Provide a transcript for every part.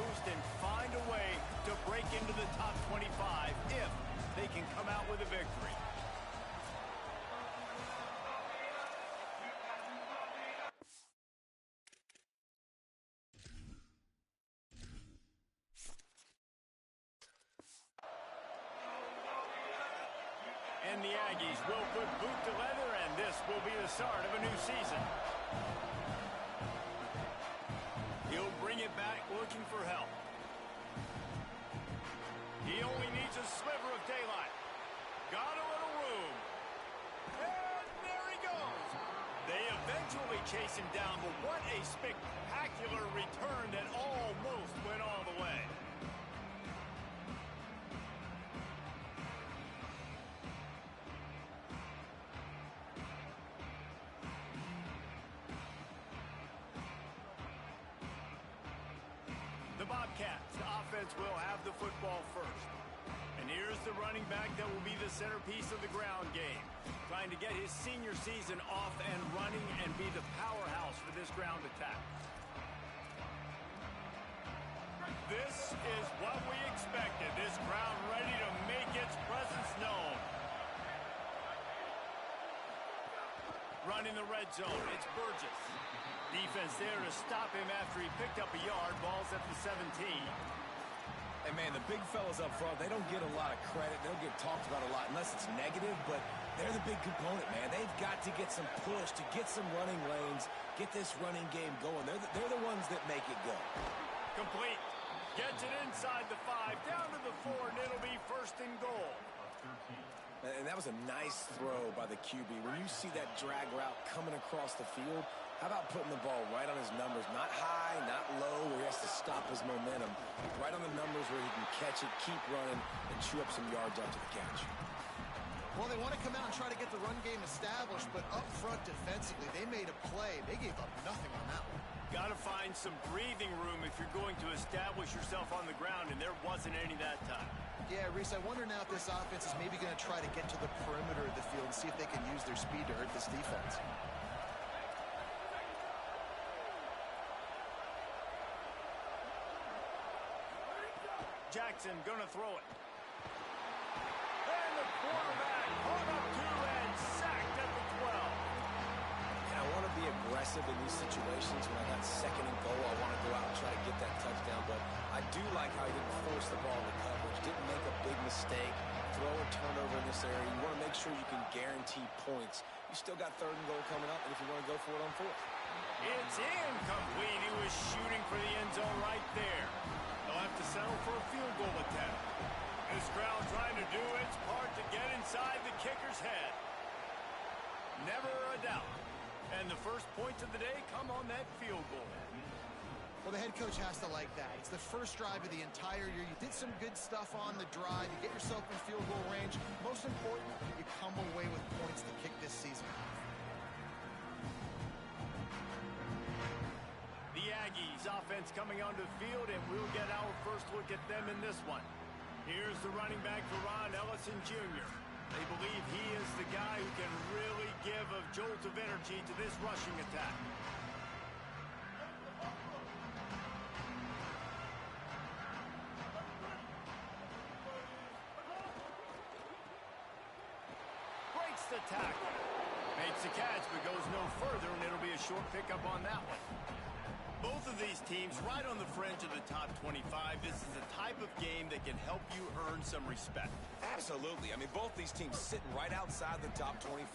boost and find a way to break into the top 25 if they can come out with a victory. And the Aggies will put boot to leather, and this will be the start of a new season. He'll bring it back looking for help. He only needs a sliver of daylight. Got a little room. And there he goes. They eventually chase him down, but what a spectacular return that almost went all the way. Bobcats, the offense will have the football first. And here's the running back that will be the centerpiece of the ground game, trying to get his senior season off and running and be the powerhouse for this ground attack. This is what we expected. This crowd ready to make its presence known. Running the red zone, it's Burgess. Defense there to stop him after he picked up a yard. Ball's at the 17. Hey, man, the big fellas up front, they don't get a lot of credit. They don't get talked about a lot unless it's negative, but they're the big component, man. They've got to get some push, to get some running lanes, get this running game going. They're the ones that make it go. Complete. Gets it inside the 5, down to the 4, and it'll be first and goal. And that was a nice throw by the QB. When you see that drag route coming across the field, how about putting the ball right on his numbers? Not high, not low, where he has to stop his momentum. Right on the numbers where he can catch it, keep running, and chew up some yards after the catch. Well, they want to come out and try to get the run game established, but up front defensively, they made a play. They gave up nothing on that one. Got to find some breathing room if you're going to establish yourself on the ground, and there wasn't any that time. Yeah, Reese, I wonder now if this offense is maybe going to try to get to the perimeter of the field and see if they can use their speed to hurt this defense. Jackson gonna throw it. And the quarterback caught up to and sacked at the 12. And I want to be aggressive in these situations. When I got second and goal, I want to go out and try to get that touchdown. But I do like how he didn't force the ball into coverage, didn't make a big mistake, throw a turnover in this area. You want to make sure you can guarantee points. You still got third and goal coming up, and if you want to go for it on fourth. It's incomplete. He was shooting for the end zone right there. They'll have to settle for a field goal attempt. This crowd trying to do its part to get inside the kicker's head. Never a doubt. And the first points of the day come on that field goal. Well, the head coach has to like that. It's the first drive of the entire year. You did some good stuff on the drive. You get yourself in field goal range. Most important, you come away with points to kick this season. The Aggies offense coming onto the field, and we'll get our first look at them in this one. Here's the running back for Ron Ellison Jr. They believe he is the guy who can really give a jolt of energy to this rushing attack. Breaks the tackle. Makes the catch, but goes no further, and it'll be a short pickup on that one. Both of these teams right on the fringe of the top 25. This is the type of game that can help you earn some respect. Absolutely. I mean, both these teams sitting right outside the top 25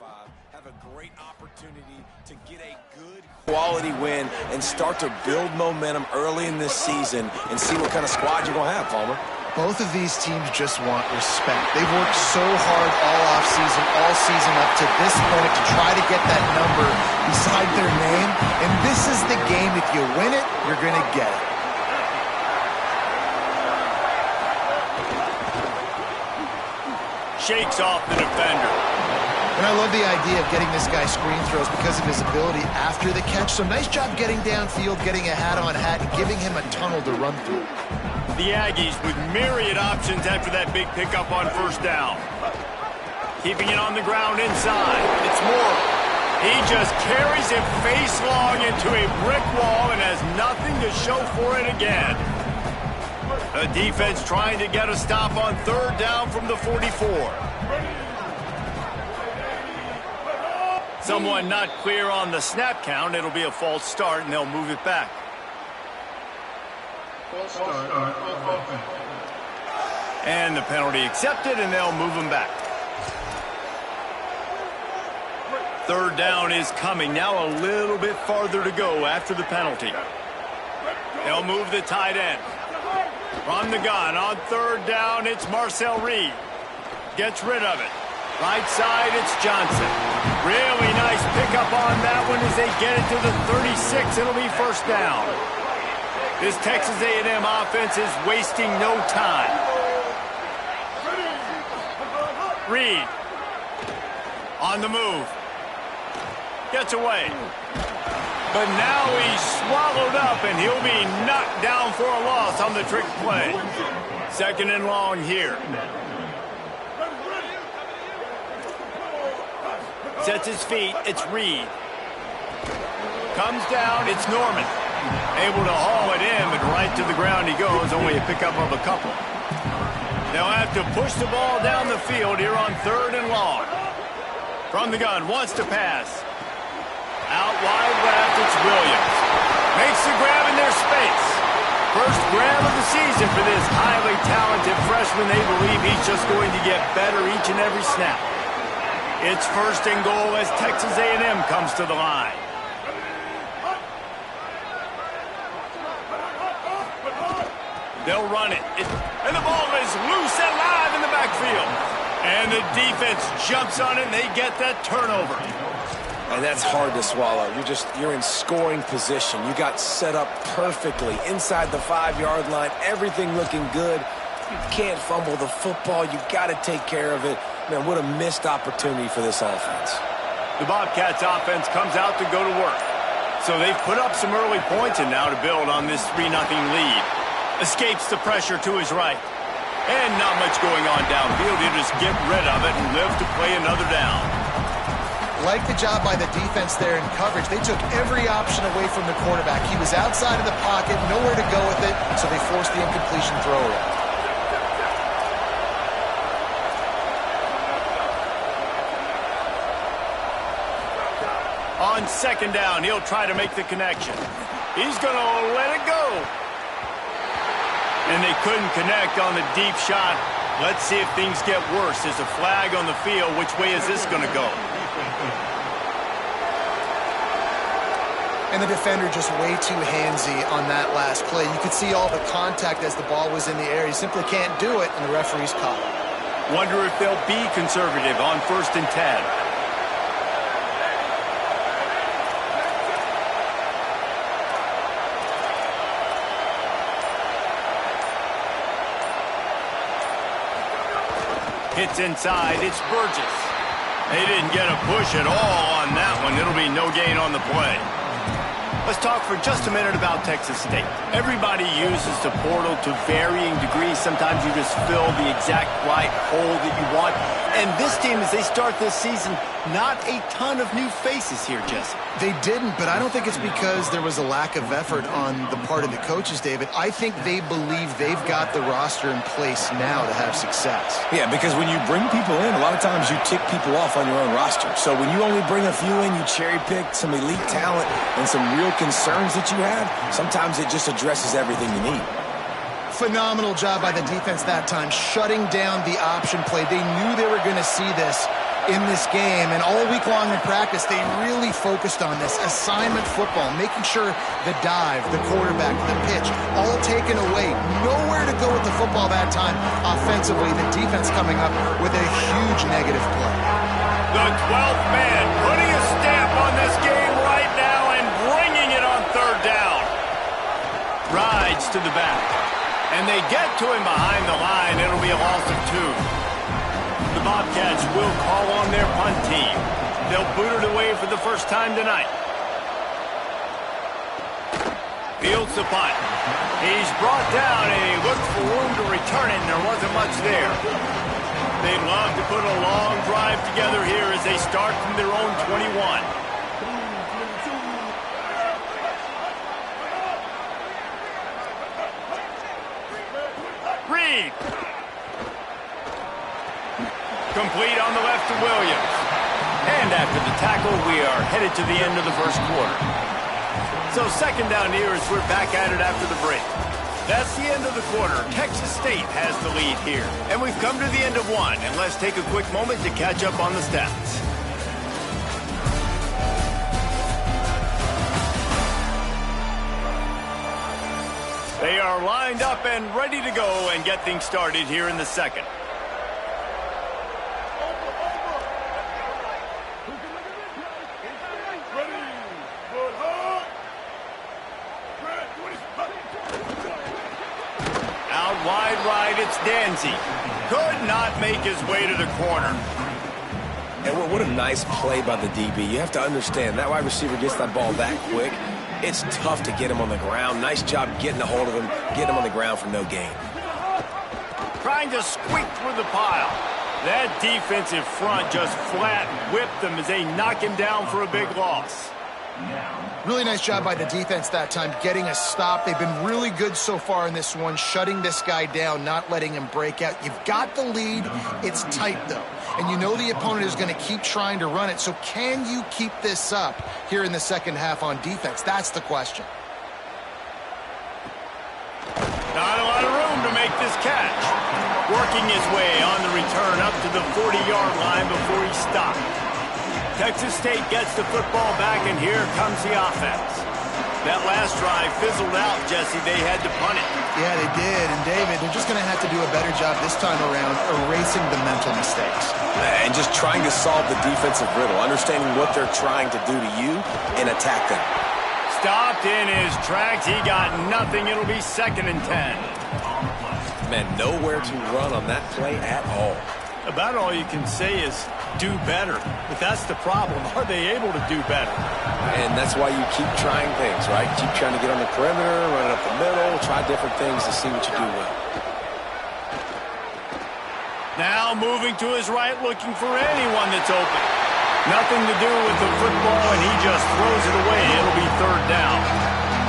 have a great opportunity to get a good quality win and start to build momentum early in this season and see what kind of squad you're going to have, Palmer. Both of these teams just want respect. They've worked so hard all season up to this point to try to get that number beside their name. And this is the game. If you win it, you're going to get it. Shakes off the defender. And I love the idea of getting this guy screen throws because of his ability after the catch. So nice job getting downfield, getting a hat-on-hat, and giving him a tunnel to run through. The Aggies with myriad options after that big pickup on first down. Keeping it on the ground inside. It's Moore. He just carries it face long into a brick wall and has nothing to show for it again. The defense trying to get a stop on third down from the 44. Someone not clear on the snap count. It'll be a false start, and they'll move it back. And the penalty accepted, and they'll move them back. Third down is coming. Now a little bit farther to go after the penalty. They'll move the tight end. From the gun on third down, it's Marcel Reed. Gets rid of it. Right side, it's Johnson. Really nice pickup on that one as they get it to the 36. It'll be first down. This Texas A&M offense is wasting no time. Reed on the move. Gets away. But now he's swallowed up, and he'll be knocked down for a loss on the trick play. Second and long here. Sets his feet. It's Reed. Comes down. It's Norman. Able to haul it in, but right to the ground he goes. Only a pickup of a couple. They'll have to push the ball down the field here on third and long. From the gun. Wants to pass. Out wide left, it's Williams. Makes the grab in their space. First grab of the season for this highly talented freshman. They believe he's just going to get better each and every snap. It's first and goal as Texas A&M comes to the line. They'll run it. And the ball is loose and live in the backfield. And the defense jumps on it, and they get that turnover. And that's hard to swallow. You're in scoring position. You got set up perfectly inside the 5-yard line. Everything looking good. You can't fumble the football. You got to take care of it. Man, what a missed opportunity for this offense. The Bobcats offense comes out to go to work. So they've put up some early points and now to build on this 3-0 lead. Escapes the pressure to his right. And not much going on downfield. He'll just get rid of it and live to play another down. Like the job by the defense there in coverage. They took every option away from the quarterback. He was outside of the pocket, nowhere to go with it, so they forced the incompletion throw away. On second down, he'll try to make the connection. He's going to let it go. And they couldn't connect on the deep shot. Let's see if things get worse. There's a flag on the field. Which way is this going to go? And the defender just way too handsy on that last play. You could see all the contact as the ball was in the air. He simply can't do it, and the referee's caught it. Wonder if they'll be conservative on 1st and 10. Hits inside, it's Burgess. They didn't get a push at all on that one. It'll be no gain on the play. Let's talk for just a minute about Texas State. Everybody uses the portal to varying degrees. Sometimes you just fill the exact right hole that you want. And this team, as they start this season, not a ton of new faces here, Jesse. They didn't, but I don't think it's because there was a lack of effort on the part of the coaches, David. I think they believe they've got the roster in place now to have success. Yeah, because when you bring people in, a lot of times you tick people off on your own roster. So when you only bring a few in, you cherry pick some elite talent and some real concerns that you have, sometimes it just addresses everything you need. Phenomenal job by the defense that time, shutting down the option play. They knew they were going to see this in this game, and all week long in practice, they really focused on this assignment football, making sure the dive, the quarterback, the pitch, all taken away. Nowhere to go with the football that time offensively. The defense coming up with a huge negative play. The 12th man putting a stamp on this game right now and bringing it on third down. Rides to the back. And they get to him behind the line. It'll be a loss of 2. The Bobcats will call on their punt team. They'll boot it away for the first time tonight. Fields the punt. He's brought down, and he looked for room to return it, and there wasn't much there. They'd love to put a long drive together here as they start from their own 21. lead. Complete on the left to Williams. And after the tackle, we are headed to the end of the first quarter. So second down here as we're back at it after the break. That's the end of the quarter. Texas State has the lead here. And we've come to the end of one. And let's take a quick moment to catch up on the stats. They are lined up and ready to go and get things started here in the second. Out wide right, it's Danzy. Could not make his way to the corner. And what a nice play by the DB. You have to understand, that wide receiver gets that ball that quick. It's tough to get him on the ground. Nice job getting a hold of him, getting him on the ground for no gain. Trying to squeak through the pile. That defensive front just flat whipped them as they knock him down for a big loss. Really nice job by the defense that time, getting a stop. They've been really good so far in this one, shutting this guy down, not letting him break out. You've got the lead. It's tight, though. And you know the opponent is going to keep trying to run it. So can you keep this up here in the second half on defense? That's the question. Not a lot of room to make this catch. Working his way on the return up to the 40-yard line before he stopped. Texas State gets the football back, and here comes the offense. That last drive fizzled out, Jesse. They had to punt it. Yeah, they did. And, David, they're just going to have to do a better job this time around erasing the mental mistakes. And just trying to solve the defensive riddle, understanding what they're trying to do to you and attack them. Stopped in his tracks. He got nothing. It'll be 2nd and 10. Man, nowhere to run on that play at all. About all you can say is do better. But that's the problem. Are they able to do better? And that's why you keep trying things, right? Keep trying to get on the perimeter, run it up the middle, try different things to see what you do well. Now moving to his right, looking for anyone that's open. Nothing to do with the football, and he just throws it away. It'll be 3rd down.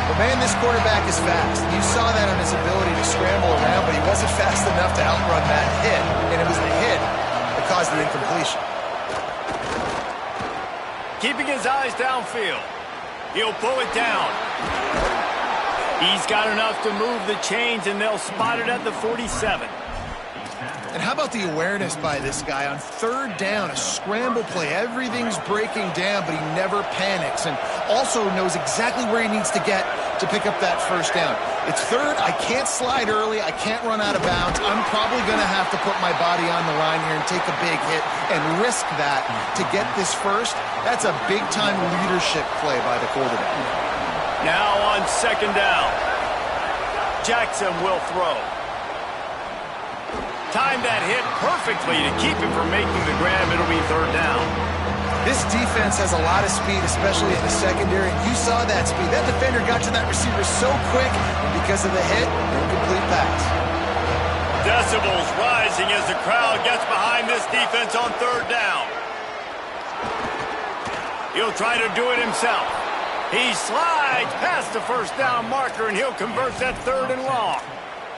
But, man, this quarterback is fast. You saw that on his ability to scramble around, but he wasn't fast enough to outrun that hit. And it was the hit that caused the incompletion. Keeping his eyes downfield. He'll pull it down. He's got enough to move the chains, and they'll spot it at the 47. And how about the awareness by this guy on 3rd down, a scramble play. Everything's breaking down, but he never panics and also knows exactly where he needs to get to pick up that 1st down. It's 3rd. I can't slide early. I can't run out of bounds. I'm probably going to have to put my body on the line here and take a big hit and risk that to get this 1st. That's a big-time leadership play by the quarterback. Now on 2nd down. Jackson will throw. Timed that hit perfectly to keep him from making the grab. It'll be 3rd down. This defense has a lot of speed, especially in the secondary, and you saw that speed. That defender got to that receiver so quick, and because of the hit, incomplete pass. Decibels rising as the crowd gets behind this defense on 3rd down. He'll try to do it himself. He slides past the 1st down marker, and he'll convert that 3rd and long.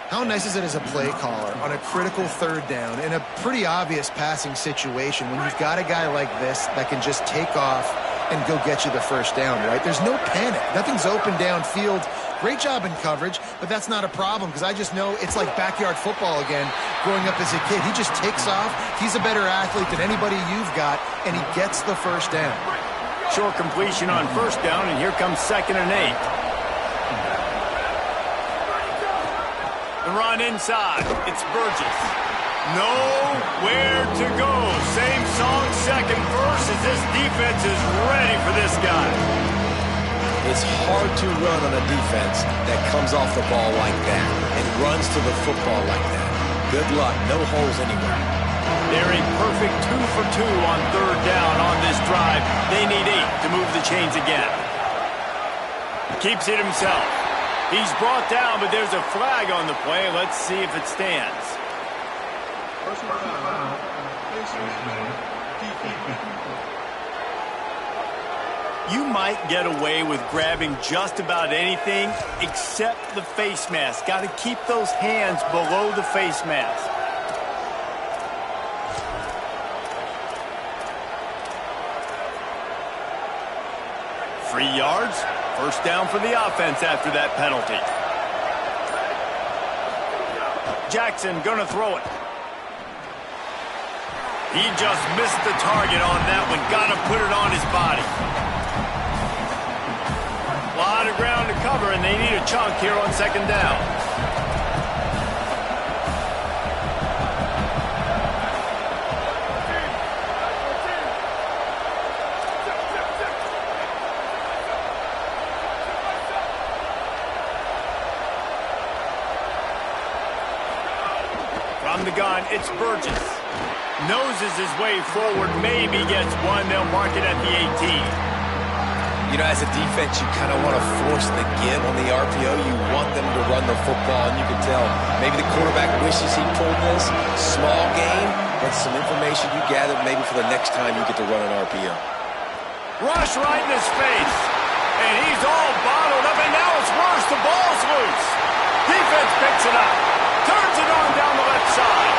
How nice is it as a play caller on a critical 3rd down in a pretty obvious passing situation when you've got a guy like this that can just take off and go get you the 1st down, right? There's no panic. Nothing's open downfield. Great job in coverage, but that's not a problem because I just know it's like backyard football again growing up as a kid. He just takes off. He's a better athlete than anybody you've got, and he gets the 1st down. Short completion on 1st down, and here comes 2nd and 8. The run inside. It's Burgess. Nowhere to go. Same song, 2nd verse as this defense is ready for this guy. It's hard to run on a defense that comes off the ball like that and runs to the football like that. Good luck. No holes anywhere. They're a perfect 2 for 2 on 3rd down on this drive. They need 8 to move the chains again. Keeps it himself. He's brought down, but there's a flag on the play. Let's see if it stands. You might get away with grabbing just about anything except the face mask. Got to keep those hands below the face mask. 3 yards, first down for the offense after that penalty. Jackson gonna throw it. He just missed the target on that one. Gotta put it on his body. A lot of ground to cover, and they need a chunk here on second down. From the gun, it's Burgess. Noses his way forward, maybe gets one. They'll mark it at the 18. You know, as a defense, you kind of want to force the give on the RPO. You want them to run the football, and you can tell maybe the quarterback wishes he pulled this. Small game, but some information you gather maybe for the next time you get to run an RPO. Rush right in his face. And he's all bottled up, and now it's worse. The ball's loose. Defense picks it up. Turns it on down the left side.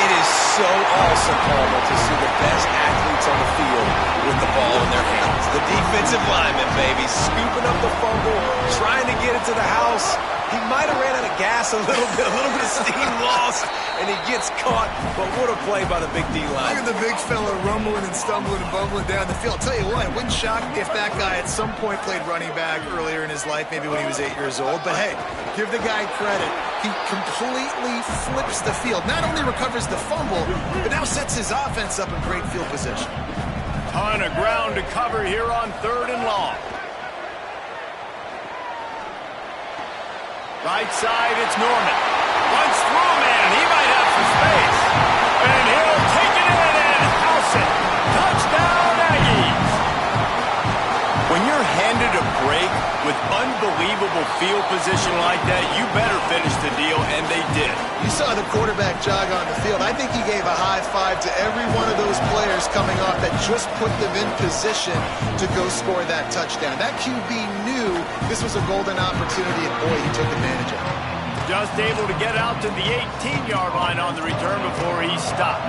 It is so awesome, Palmer, to see the best athletes on the field with the ball in their hands. The defensive lineman, baby, scooping up the fumble, trying to get it to the house. He might have ran out of gas a little bit of steam lost, and he gets caught. But what a play by the big D-line. Look at the big fella rumbling and stumbling and bumbling down the field. I'll tell you what, it wouldn't shock me if that guy at some point played running back earlier in his life, maybe when he was 8 years old. But hey, give the guy credit. He completely flips the field. Not only recovers the fumble, but now sets his offense up in great field position. Ton of ground to cover here on 3rd and long. Right side, it's Norman. Runs through, man. He might have some space. And he'll take it in and house it. Touchdown, Aggies. When you're handed a break with unbelievable field position like that, you better finish the deal, and they did. You saw the quarterback jog on the field. I think he gave a high five to every one of those players coming off that just put them in position to go score that touchdown. That QB knew this was a golden opportunity, and boy, he took advantage of it. Just able to get out to the 18-yard line on the return before he stopped.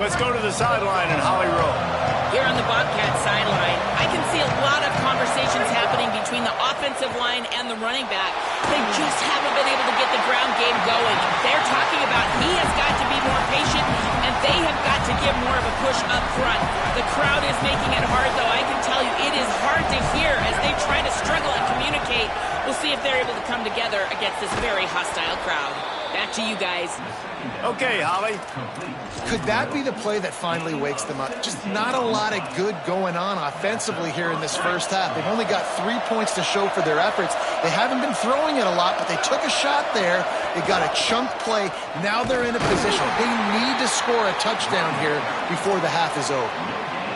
Let's go to the sideline in Holly Rowe. Here on the Bobcat sideline, I can see a lot of conversations happening between the offensive line and the running back. They just haven't been able to get the ground game going. They're talking about he has got to be more patient, and they have got to give more of a push up front. The crowd is making it hard, though. I can tell you it is hard to hear as they try to struggle and communicate. We'll see if they're able to come together against this very hostile crowd. Back to you guys. Okay, Holly. Could that be the play that finally wakes them up? Just not a lot of good going on offensively here in this first half. They've only got 3 points to show for their efforts. They haven't been throwing it a lot, but they took a shot there. They got a chunk play. Now they're in a position. They need to score a touchdown here before the half is over.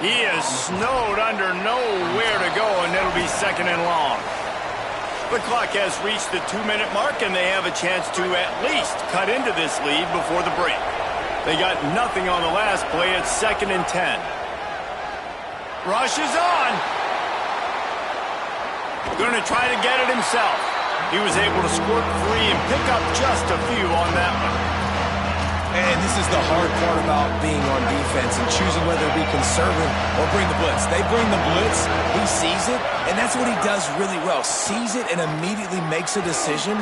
He is snowed under nowhere to go, and it'll be 2nd and long. The clock has reached the 2-minute mark, and they have a chance to at least cut into this lead before the break. They got nothing on the last play. It's 2nd and 10. Rush is on. Going to try to get it himself. He was able to squirt free and pick up just a few on that one. And this is the hard part about being on defense and choosing whether to be conservative or bring the blitz. They bring the blitz, he sees it, and that's what he does really well. Sees it and immediately makes a decision,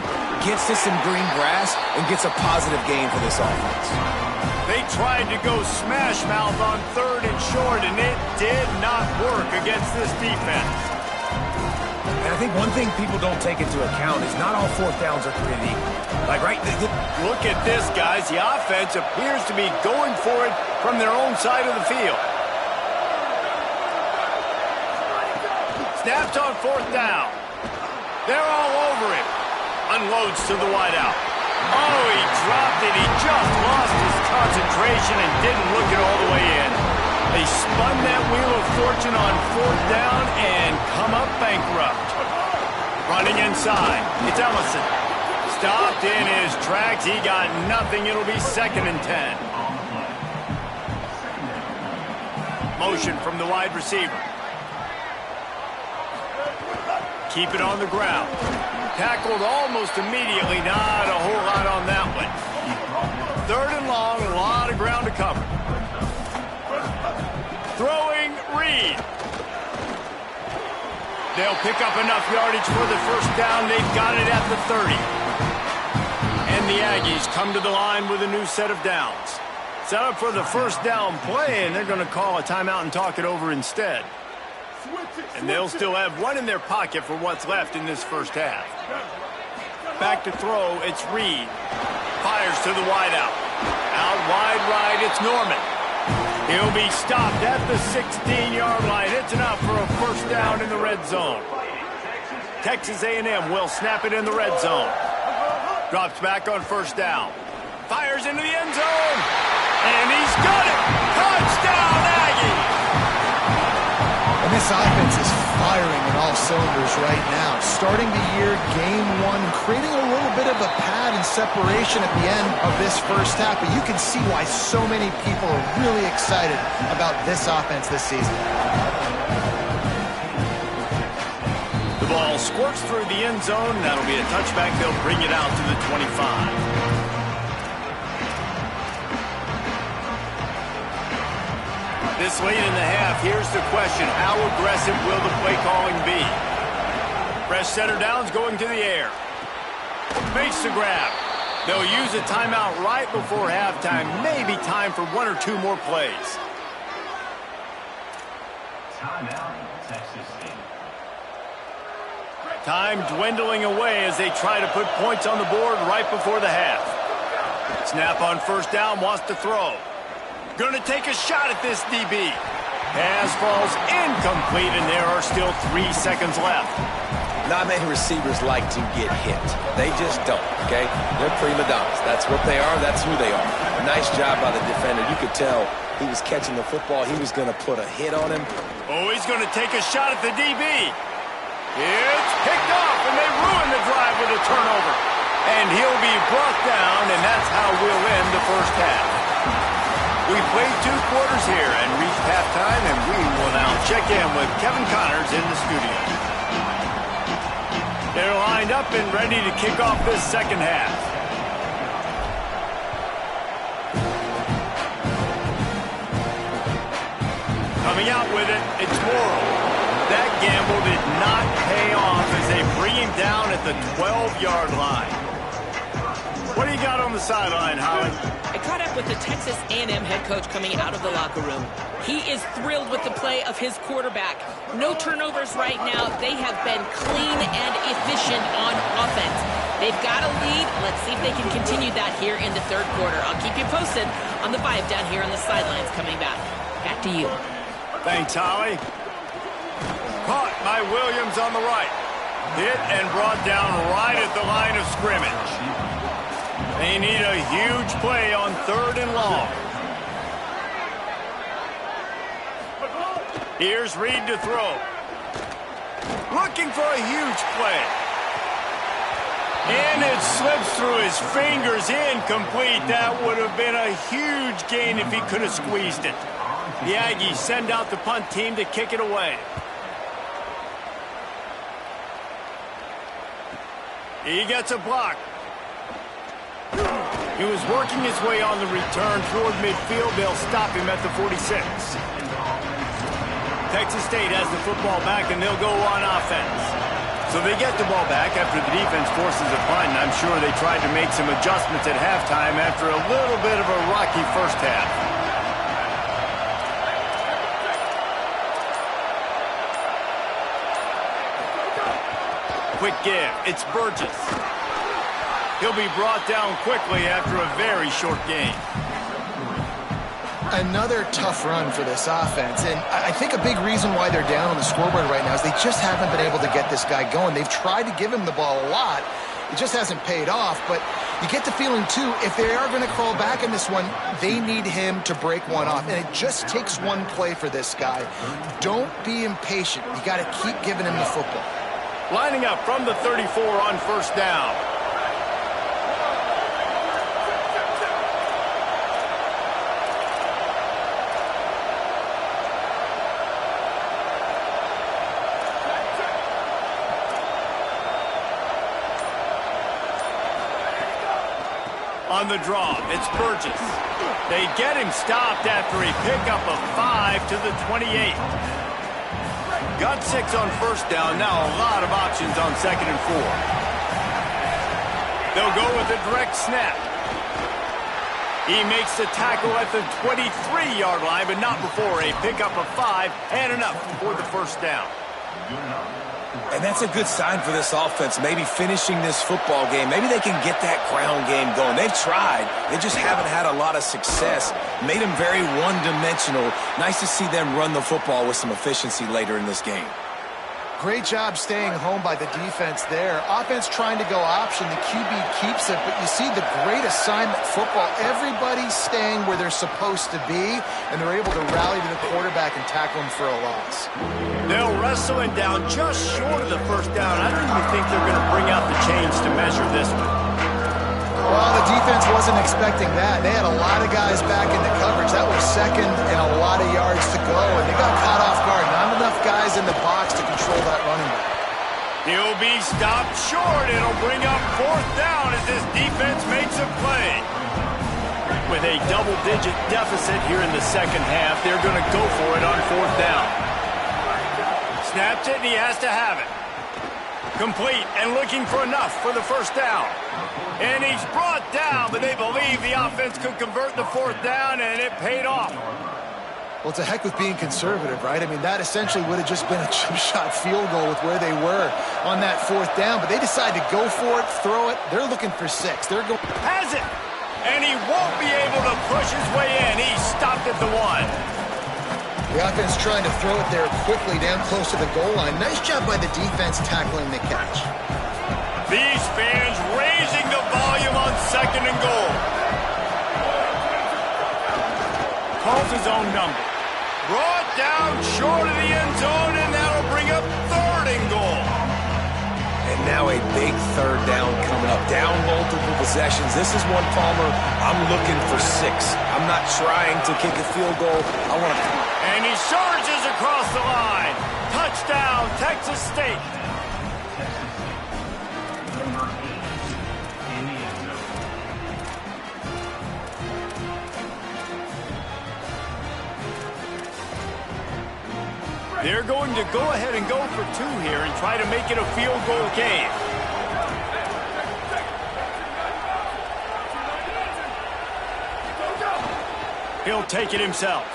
gets to some green grass, and gets a positive gain for this offense. They tried to go smash mouth on 3rd and short, and it did not work against this defense. And I think one thing people don't take into account is not all 4th downs are created equal. Like, right? Look at this, guys. The offense appears to be going for it from their own side of the field. Snaps on 4th down. They're all over him. Unloads to the wideout. Oh, he dropped it. He just lost his concentration and didn't look it all the way in. They spun that wheel of fortune on 4th down and come up bankrupt. Running inside. It's Ellison. Stopped in his tracks. He got nothing. It'll be 2nd and 10. Motion from the wide receiver. keep it on the ground. Tackled almost immediately. Not a whole lot on that one. 3rd and long, a lot of ground to cover. Throwing, Reed. They'll pick up enough yardage for the first down. They've got it at the 30. And the Aggies come to the line with a new set of downs. Set up for the first down play, and they're going to call a timeout and talk it over instead. And they'll still have one in their pocket for what's left in this first half. Back to throw, it's Reed. Fires to the wideout. Out wide right, it's Norman. He'll be stopped at the 16-yard line. It's enough for a first down in the red zone. Texas A&M will snap it in the red zone. Drops back on first down. Fires into the end zone. And he's got it. Touchdown, Aggie. And this offense is firing on all cylinders right now. Starting the year, game 1, creating a little bit of a pad and separation at the end of this first half. But you can see why so many people are really excited about this offense this season. The ball squirts through the end zone. That'll be a touchback. They'll bring it out to the 25. This late in the half, here's the question. How aggressive will the play calling be? Fresh center downs going to the air. Makes the grab. They'll use a timeout right before halftime. Maybe time for 1 or 2 more plays. Timeout, Texas State. Time dwindling away as they try to put points on the board right before the half. Snap on first down, wants to throw. Going to take a shot at this DB. Pass falls incomplete, and there are still 3 seconds left. Not many receivers like to get hit. They just don't, okay? They're prima donnas. That's what they are. That's who they are. Nice job by the defender. You could tell he was catching the football. He was going to put a hit on him. Oh, he's going to take a shot at the DB. It's picked off, and they ruin the drive with a turnover. And he'll be brought down, and that's how we'll end the first half. We played 2 quarters here and reached halftime, and we will now check in with Kevin Connors in the studio. They're lined up and ready to kick off this second half. Coming out with it, it's Morrill. That gamble did not pay off as they bring him down at the 12-yard line. What do you got on the sideline, Holly? I caught up with the Texas A&M head coach coming out of the locker room. He is thrilled with the play of his quarterback. No turnovers right now. They have been clean and efficient on offense. They've got a lead. Let's see if they can continue that here in the 3rd quarter. I'll keep you posted on the vibe down here on the sidelines coming back. Back to you. Thanks, Holly. Caught by Williams on the right. Hit and brought down right at the line of scrimmage. They need a huge play on 3rd and long. Here's Reed to throw. Looking for a huge play. And it slips through his fingers, incomplete. That would have been a huge gain if he could have squeezed it. The Aggies send out the punt team to kick it away. He gets a block. He was working his way on the return toward midfield. They'll stop him at the 46. Texas State has the football back, and they'll go on offense. So they get the ball back after the defense forces a punt, and I'm sure they tried to make some adjustments at halftime after a little bit of a rocky first half. Quick give. It's Burgess. He'll be brought down quickly after a very short game. Another tough run for this offense, and I think a big reason why they're down on the scoreboard right now is they just haven't been able to get this guy going. They've tried to give him the ball a lot. It just hasn't paid off, but you get the feeling, too, if they are going to crawl back in this one, they need him to break one off, and it just takes one play for this guy. Don't be impatient. You got to keep giving him the football. Lining up from the 34 on first down. On the draw, it's Burgess. They get him stopped after a pickup of 5 to the 28. Got 6 on first down. Now a lot of options on 2nd and 4. They'll go with a direct snap. He makes the tackle at the 23-yard line, but not before a pickup of 5 and enough for the first down. And that's a good sign for this offense, maybe finishing this football game. Maybe they can get that ground game going. They've tried. They just haven't had a lot of success. Made them very one-dimensional. Nice to see them run the football with some efficiency later in this game. Great job staying home by the defense there. Offense trying to go option. The QB keeps it, but you see the great assignment football. Everybody's staying where they're supposed to be, and they're able to rally to the quarterback and tackle him for a loss. They'll wrestle him down just short of the first down. I don't even think they're going to bring out the chains to measure this one. Well, the defense wasn't expecting that. They had a lot of guys back in the coverage. That was 2nd and a lot of yards to go, and they got caught off guard. Not enough guys in the box to control that running back. He'll be stopped short. It'll bring up 4th down as this defense makes a play. With a double-digit deficit here in the second half, they're going to go for it on 4th down. Snaps it, and he has to have it. Complete and looking for enough for the first down. And he's brought down, but they believe the offense could convert the 4th down, and it paid off. Well, it's a heck with being conservative, right? I mean, that essentially would have just been a chip-shot field goal with where they were on that 4th down, but they decided to go for it, throw it. They're looking for 6. They're going. Has it, and he won't be able to push his way in. He stopped at the 1. The offense trying to throw it there quickly down close to the goal line. Nice job by the defense tackling the catch. These fans raising the volume on 2nd and goal. Calls his own number. Brought down short of the end zone, and that'll bring up 3rd and goal. And now a big 3rd down coming up. Down multiple possessions. This is one, Palmer, I'm looking for 6. I'm not trying to kick a field goal. I want to... And he surges across the line. Touchdown, Texas State. Number 8 in the end zone. They're going to go ahead and go for 2 here and try to make it a field goal game. He'll take it himself.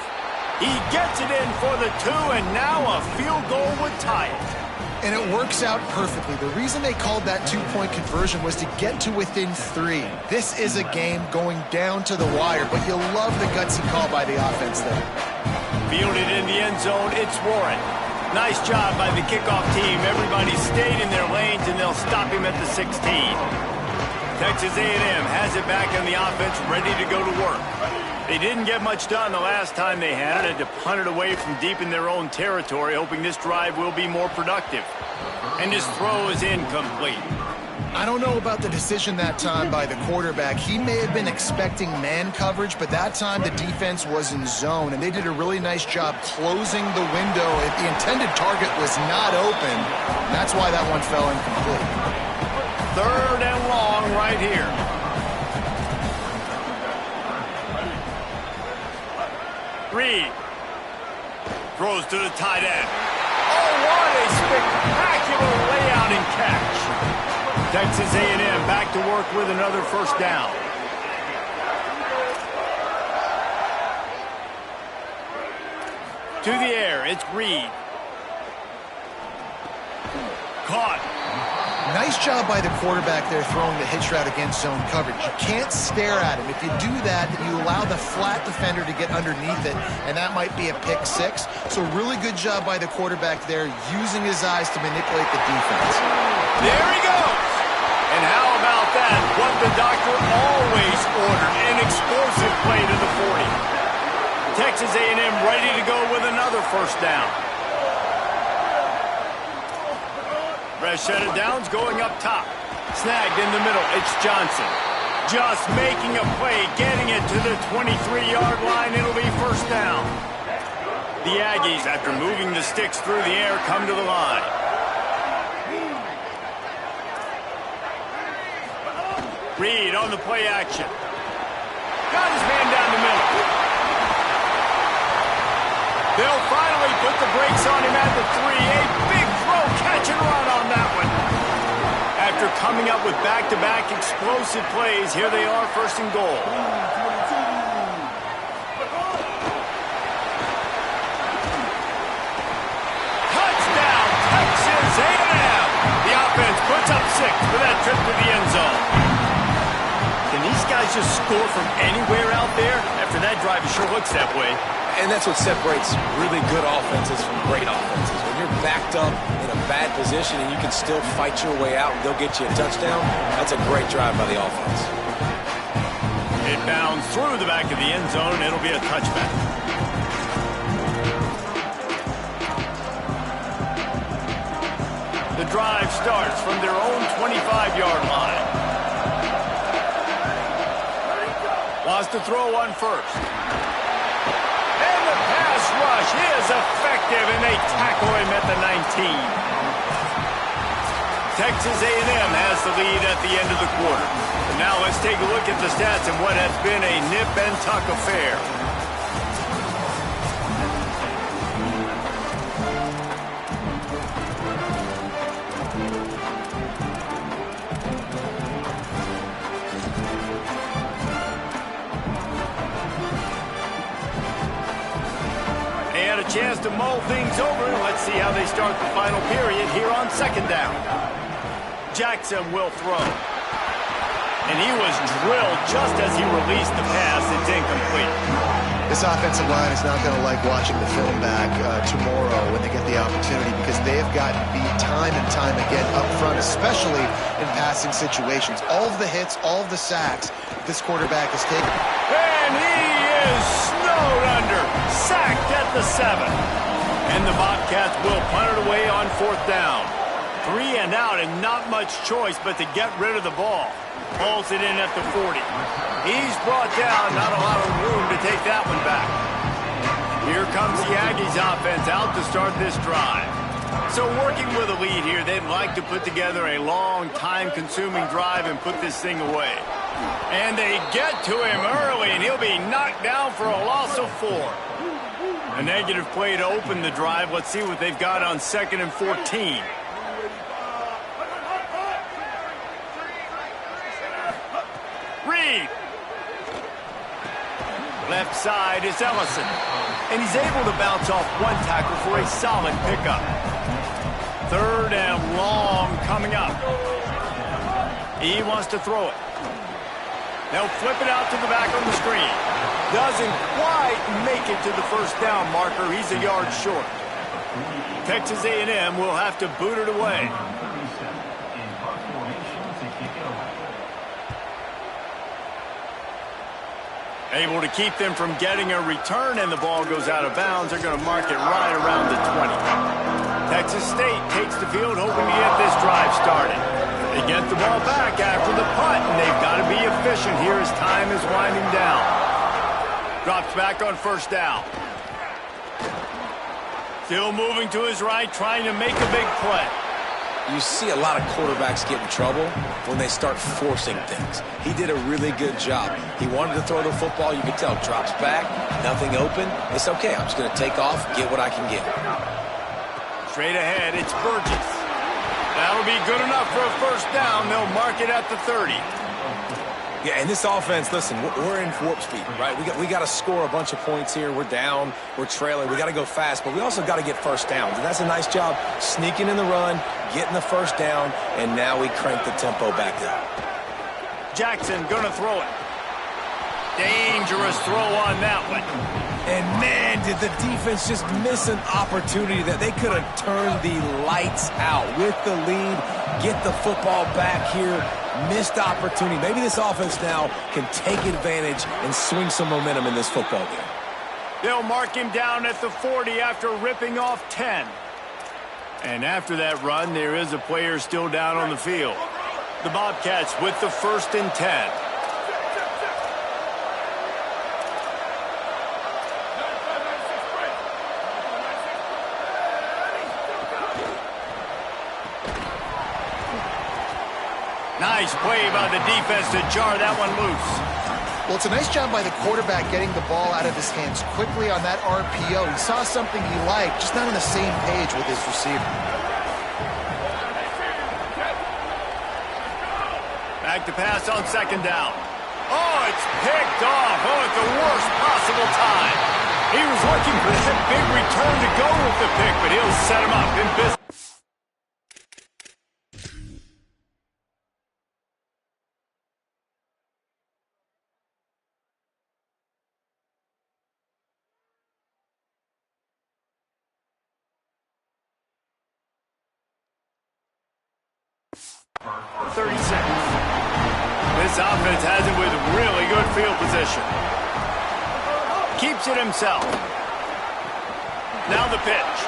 He gets it in for the 2, and now a field goal would tie it. And it works out perfectly. The reason they called that 2-point conversion was to get to within 3. This is a game going down to the wire, but you'll love the gutsy call by the offense there. Fielded in the end zone, it's Warren. Nice job by the kickoff team. Everybody stayed in their lanes, and they'll stop him at the 16. Texas A&M has it back on the offense, ready to go to work. They didn't get much done the last time they had it. Had to punt it away from deep in their own territory, hoping this drive will be more productive. And his throw is incomplete. I don't know about the decision that time by the quarterback. He may have been expecting man coverage, but that time the defense was in zone, and they did a really nice job closing the window. If the intended target was not open, that's why that one fell incomplete. 3rd and long right here. Reed throws to the tight end. Oh, what a spectacular layout and catch. Texas A&M back to work with another first down. To the air, it's Reed. Caught. Nice job by the quarterback there throwing the hitch route against zone coverage. You can't stare at him. If you do that, then you allow the flat defender to get underneath it, and that might be a pick 6. So really good job by the quarterback there, using his eyes to manipulate the defense. There he goes. And how about that? What the doctor always ordered, an explosive play to the 40. Texas A&M ready to go with another first down. Fresh set of downs going up top. Snagged in the middle. It's Johnson. Just making a play, getting it to the 23-yard line. It'll be first down. The Aggies, after moving the sticks through the air, come to the line. Reed on the play action. Got his man down the middle. They'll finally put the brakes on him at the 3. A big throw, catch and run on that one. After coming up with back-to-back explosive plays, here they are, first and goal. Touchdown, Texas A&M. The offense puts up 6 for that trip to the end zone. Can these guys just score from anywhere out there? After that drive, it sure looks that way. And that's what separates really good offenses from great offenses. When you're backed up in a bad position and you can still fight your way out and they'll get you a touchdown, that's a great drive by the offense. It bounds through the back of the end zone, and it'll be a touchback. The drive starts from their own 25-yard line. Wants to throw one first. And the pass rush is effective, and they tackle him at the 19. Texas A&M has the lead at the end of the quarter. And now let's take a look at the stats and what has been a nip-and-tuck affair. Chance to mull things over. Let's see how they start the final period here on second down. Jackson will throw. And he was drilled just as he released the pass. It's incomplete. This offensive line is not going to like watching the film back tomorrow when they get the opportunity, because they have gotten beat time and time again up front, especially in passing situations. All of the hits, all of the sacks this quarterback has taken. And he is snowed under. Sacked at the 7. And the Bobcats will punt it away on fourth down. 3 and out, and not much choice but to get rid of the ball. Pulls it in at the 40. He's brought down, not a lot of room to take that one back. Here comes the Aggies offense out to start this drive. So working with a lead here, they'd like to put together a long, time-consuming drive and put this thing away. And they get to him early, and he'll be knocked down for a loss of 4. A negative play to open the drive. Let's see what they've got on 2nd and 14. Reed. Left side is Ellison. And he's able to bounce off one tackle for a solid pickup. 3rd and long coming up. He wants to throw it. They'll flip it out to the back on the screen. Doesn't quite make it to the first down marker. He's a yard short. Texas A&M will have to boot it away. Able to keep them from getting a return, and the ball goes out of bounds. They're going to mark it right around the 20. Texas State takes the field, hoping to get this drive started. They get the ball back after the punt, and they've got to be efficient here as time is winding down. Drops back on first down. Still moving to his right, trying to make a big play. You see a lot of quarterbacks get in trouble when they start forcing things. He did a really good job. He wanted to throw the football. You could tell. Drops back, nothing open. It's okay. I'm just going to take off, get what I can get. Straight ahead, it's Burgess. That'll be good enough for a first down. They'll mark it at the 30. Yeah, and this offense, listen, we're in warp speed, right? We got to score a bunch of points here. We're down, we're trailing. We got to go fast, but we also got to get first downs. And that's a nice job sneaking in the run, getting the first down, and now we crank the tempo back up. Jackson gonna throw it. Dangerous throw on that one. And man, did the defense just miss an opportunity that they could have turned the lights out with the lead, get the football back here. Missed opportunity. Maybe this offense now can take advantage and swing some momentum in this football game. They'll mark him down at the 40 after ripping off 10. And after that run, there is a player still down on the field. The Bobcats with the 1st and 10. Nice play by the defense to jar that one loose. Well, it's a nice job by the quarterback getting the ball out of his hands quickly on that RPO. He saw something he liked, just not on the same page with his receiver. Back to pass on second down. Oh, it's picked off. Oh, at the worst possible time. He was looking for that big return to go with the pick, but he'll set him up in business. For 30 seconds. This offense has it with really good field position. Keeps it himself. Now the pitch.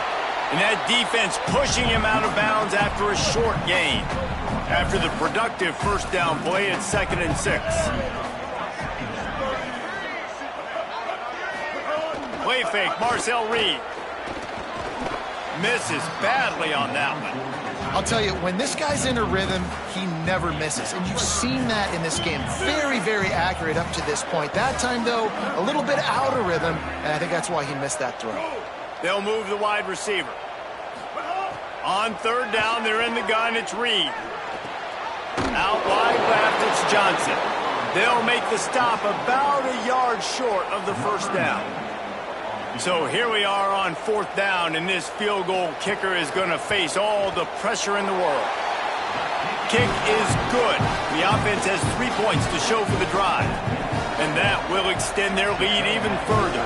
And that defense pushing him out of bounds after a short gain. After the productive first down play at 2nd and 6. Play fake, Marcel Reed. Misses badly on that one. I'll tell you, when this guy's in a rhythm, he never misses. And you've seen that in this game. Very, very accurate up to this point. That time, though, a little bit out of rhythm, and I think that's why he missed that throw. They'll move the wide receiver. On third down, they're in the gun. It's Reed. Out wide left, it's Johnson. They'll make the stop about a yard short of the first down. So here we are on 4th down, and this field goal kicker is going to face all the pressure in the world. Kick is good. The offense has 3 points to show for the drive, and that will extend their lead even further.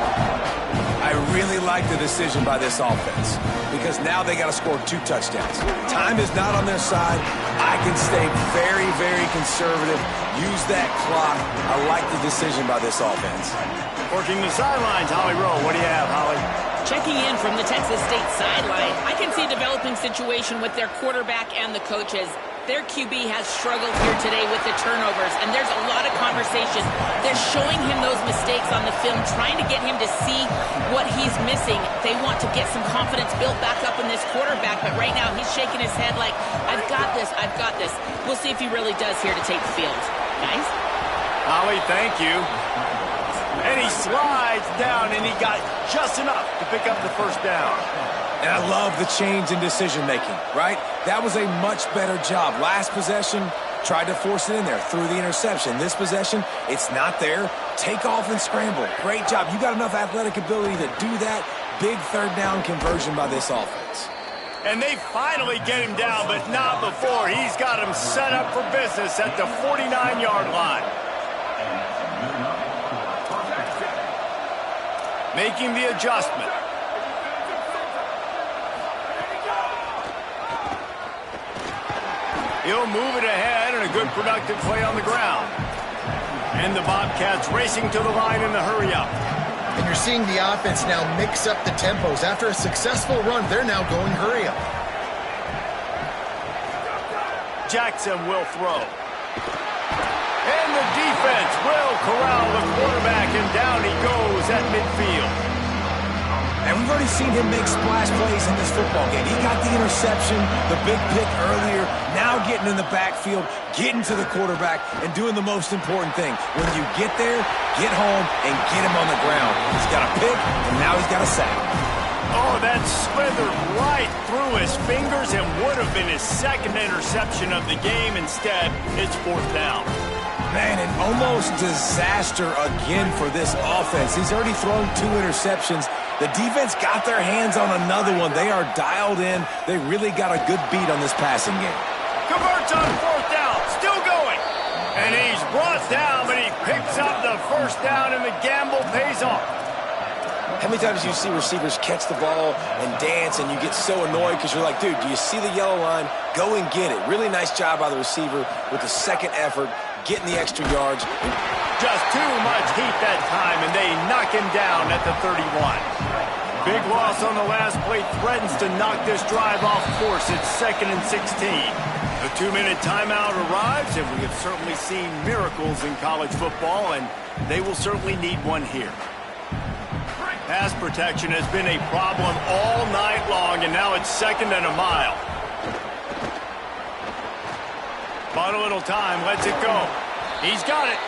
I really like the decision by this offense because now they got to score 2 touchdowns. Time is not on their side. I can stay very, very conservative. Use that clock. I like the decision by this offense. Working the sidelines, Holly Rowe. What do you have, Holly? Checking in from the Texas State sideline, I can see a developing situation with their quarterback and the coaches. Their QB has struggled here today with the turnovers, and there's a lot of conversation. They're showing him those mistakes on the film, trying to get him to see what he's missing. They want to get some confidence built back up in this quarterback, but right now he's shaking his head like, I've got this, I've got this. We'll see if he really does here to take the field. Guys? Holly, thank you. And he slides down, and he got just enough to pick up the first down. And I love the change in decision-making, right? That was a much better job. Last possession, tried to force it in there, threw the interception. This possession, it's not there. Take off and scramble. Great job. You got enough athletic ability to do that. Big third down conversion by this offense. And they finally get him down, but not before. He's got him set up for business at the 49-yard line. Making the adjustment. He'll move it ahead, and a good productive play on the ground. And the Bobcats racing to the line in the hurry-up. And you're seeing the offense now mix up the tempos. After a successful run, they're now going hurry-up. Jackson will throw. And the defense will corral the quarterback, and down he goes at midfield. And we've already seen him make splash plays in this football game. He got the interception, the big pick earlier, now getting in the backfield, getting to the quarterback, and doing the most important thing. When you get there, get home, and get him on the ground. He's got a pick, and now he's got a sack. Oh, that slithered right through his fingers and would have been his second interception of the game. Instead, it's 4th down. Man, an almost disaster again for this offense. He's already thrown 2 interceptions. The defense got their hands on another one. They are dialed in. They really got a good beat on this passing game. Converts on 4th down. Still going. And he's brought down, but he picks up the first down, and the gamble pays off. How many times do you see receivers catch the ball and dance, and you get so annoyed because you're like, dude, do you see the yellow line? Go and get it. Really nice job by the receiver with the second effort, getting the extra yards. Just too much heat that time, and they knock him down at the 31. Big loss on the last play threatens to knock this drive off course. It's 2nd and 16. A 2-minute timeout arrives, and we have certainly seen miracles in college football, and they will certainly need one here. Pass protection has been a problem all night long, and now it's 2nd and a mile. Bought a little time, lets it go. He's got it.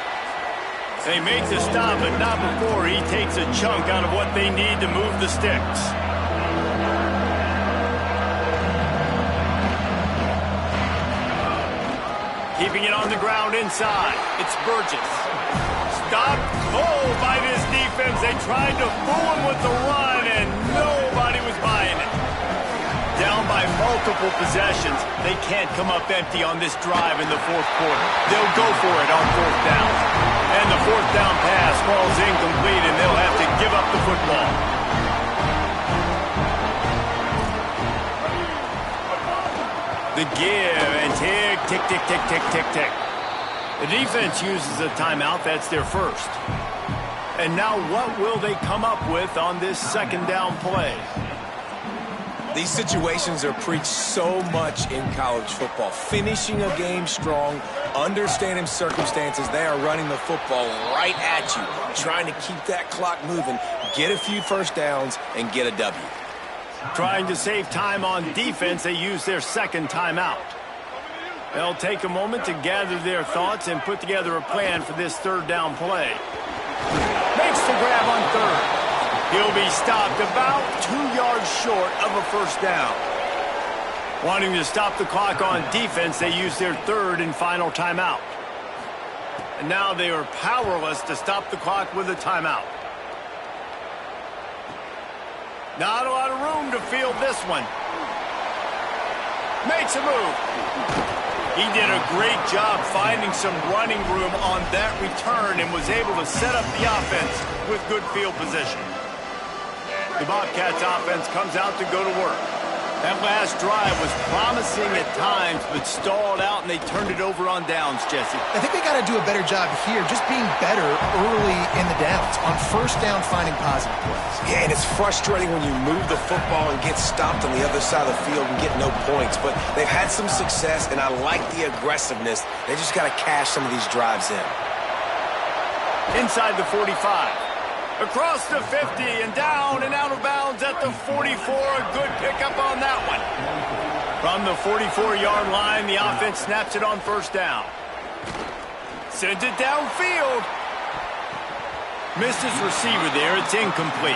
They make the stop, but not before he takes a chunk out of what they need to move the sticks. Keeping it on the ground inside. It's Burgess. Stopped cold by this defense. They tried to fool him with the run, and nobody was buying it. Down by multiple possessions, they can't come up empty on this drive in the fourth quarter. They'll go for it on fourth down. And the fourth down pass falls incomplete, and they'll have to give up the football. The give and tick, tick, tick, tick, tick, tick, tick. The defense uses a timeout. That's their first. And now what will they come up with on this second down play? These situations are preached so much in college football. Finishing a game strong, understanding circumstances. They are running the football right at you, trying to keep that clock moving, get a few first downs, and get a W. Trying to save time on defense, they use their second timeout. They'll take a moment to gather their thoughts and put together a plan for this third down play. Makes the grab on third. He'll be stopped about 2 yards short of a first down. Wanting to stop the clock on defense, they use their third and final timeout. And now they are powerless to stop the clock with a timeout. Not a lot of room to field this one. Makes a move. He did a great job finding some running room on that return and was able to set up the offense with good field position. The Bobcats offense comes out to go to work. That last drive was promising at times, but stalled out, and they turned it over on downs, Jesse. I think they got to do a better job here, just being better early in the downs. On first down, finding positive plays. Yeah, and it's frustrating when you move the football and get stopped on the other side of the field and get no points. But they've had some success, and I like the aggressiveness. They just got to cash some of these drives in. Inside the 45. Across the 50 and down and out of bounds at the 44. A good pickup on that one. From the 44-yard line, the offense snaps it on first down. Sends it downfield. Missed his receiver there. It's incomplete.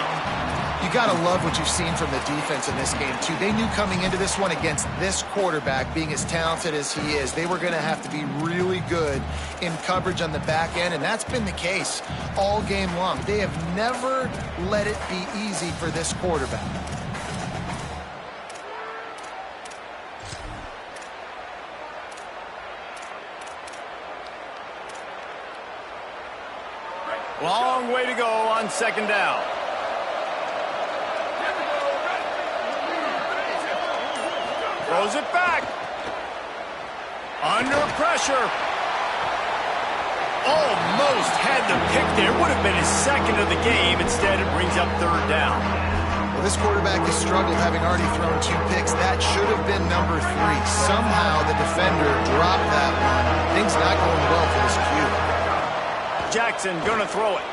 You got to love what you've seen from the defense in this game, too. They knew coming into this one against this quarterback, being as talented as he is, they were going to have to be really good in coverage on the back end, and that's been the case all game long. They have never let it be easy for this quarterback. Long way to go on second down. Throws it back. Under pressure. Almost had the pick there. Would have been his second of the game. Instead, it brings up third down. Well, this quarterback has struggled, having already thrown 2 picks. That should have been number 3. Somehow the defender dropped that one. Things not going well for this Q. Jackson gonna throw it.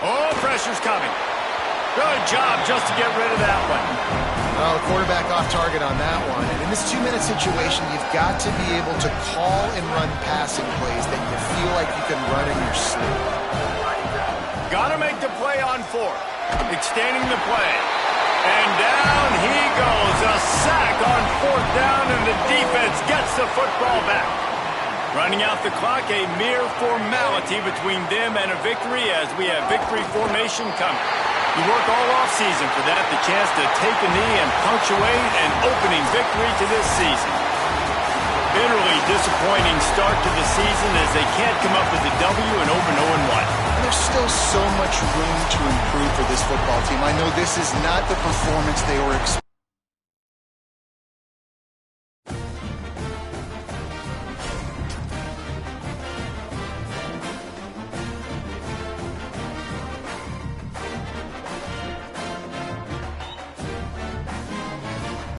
Oh, pressure's coming. Good job just to get rid of that one. Well, the quarterback off target on that one. And in this 2-minute situation, you've got to be able to call and run passing plays that you feel like you can run in your sleep. Gotta make the play on fourth. Extending the play. And down he goes. A sack on fourth down, and the defense gets the football back. Running out the clock, a mere formality between them and a victory as we have victory formation coming. You work all offseason for that, the chance to take a knee and punctuate an opening victory to this season. Bitterly disappointing start to the season as they can't come up with a W and open 0-1. And there's still so much room to improve for this football team. I know this is not the performance they were expecting.